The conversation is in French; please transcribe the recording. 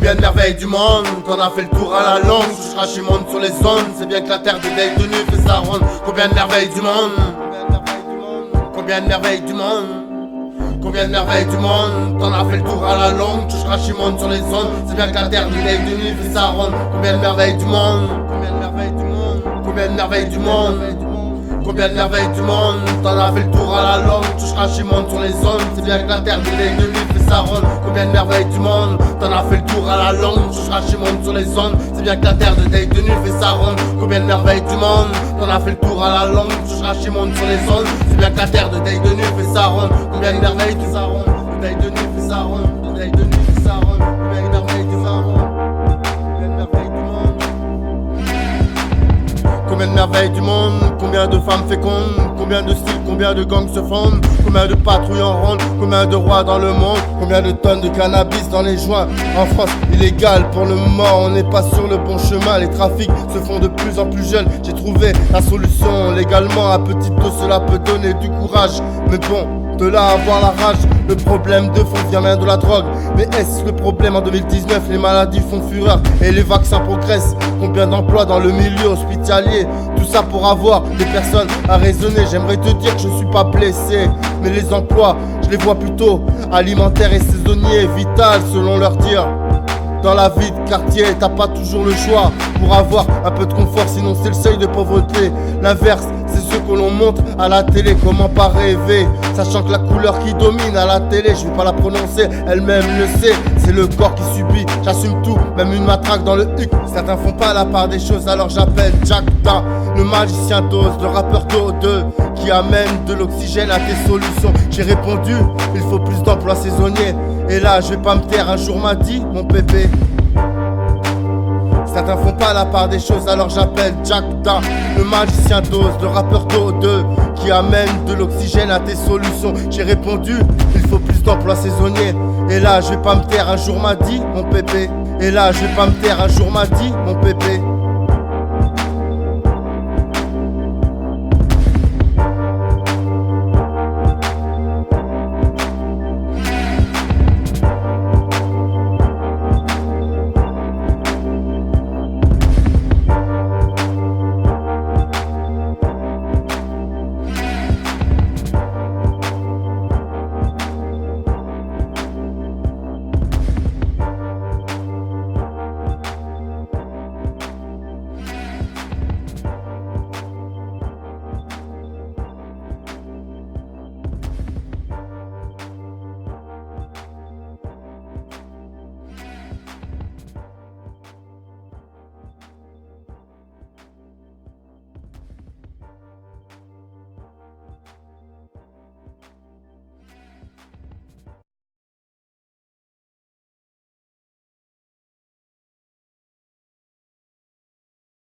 Combien de merveilles du monde, qu'on a fait le tour à la longue. Je rachimonde sur les zones, c'est bien que la terre de Dave de nuit fait sa ronde. Combien de merveilles du monde, combien de merveilles du monde. Combien de merveilles du monde, t'en as fait le tour à la longue. Tu rachimonde sur les zones, c'est bien que la terre de Dave de nuit fait sa ronde. Combien de merveilles du monde, combien de merveilles du monde. Combien de merveilles du monde, combien de merveilles du monde, t'en as fait le tour à la longue. Tu rachimonde sur les zones, c'est bien que la terre de Dave de nuit fait sa ronde. Combien de merveilles du monde, t'en as fait le tour à la longue. Tu rachimonde sur les zones, c'est bien que la terre de Dave de nuit fait sa ronde. Combien de merveilles du monde, t'en as fait le tour à la longue. Tu rachimonde sur les zones, c'est bien que la terre de Dave de nuit fait sa ronde. Combien de merveilles du sa ronde, de Dave de nuit fait sa ronde, de Dave de nuit fait sa ronde. Combien de merveilles du sa ronde, combien de merveilles du monde. Combien de merveilles du monde, combien de femmes fécondes, combien de styles, combien de gangs se fondent, combien de patrouilles en ronde, combien de rois dans le monde, combien de tonnes de cannabis dans les joints. En France, illégal pour le moment, on n'est pas sur le bon chemin. Les trafics se font de plus en plus jeunes. J'ai trouvé la solution légalement, à petite dose cela peut donner du courage. Mais bon, de là à avoir la rage, le problème de fond vient bien de la drogue. Mais est-ce le problème en 2019? Les maladies font fureur et les vaccins progressent. Combien d'emplois dans le milieu hospitalier? Tout ça pour avoir des personnes à raisonner. J'aimerais te dire que je suis pas blessé, mais les emplois, je les vois plutôt alimentaires et saisonniers, vital selon leur dire. Dans la vie de quartier, t'as pas toujours le choix pour avoir un peu de confort, sinon c'est le seuil de pauvreté. L'inverse, c'est ce que l'on montre à la télé, comment pas rêver, sachant que la couleur qui domine à la télé, je vais pas la prononcer, elle-même le sait, c'est le corps qui subit. J'assume tout, même une matraque dans le huc. Certains font pas la part des choses, alors j'appelle Jack Da, le magicien d'Oz, le rappeur d'O2, qui amène de l'oxygène à tes solutions. J'ai répondu, il faut plus d'emplois saisonniers. Et là, je vais pas me taire, un jour m'a dit mon bébé. Certains font pas la part des choses, alors j'appelle Jack Da, le magicien d'Oz, le rappeur d'O2, qui amène de l'oxygène à tes solutions. J'ai répondu, il faut plus d'emplois saisonniers. Et là, je vais pas me taire, un jour m'a dit mon bébé. Et là, je vais pas me taire, un jour m'a dit mon bébé.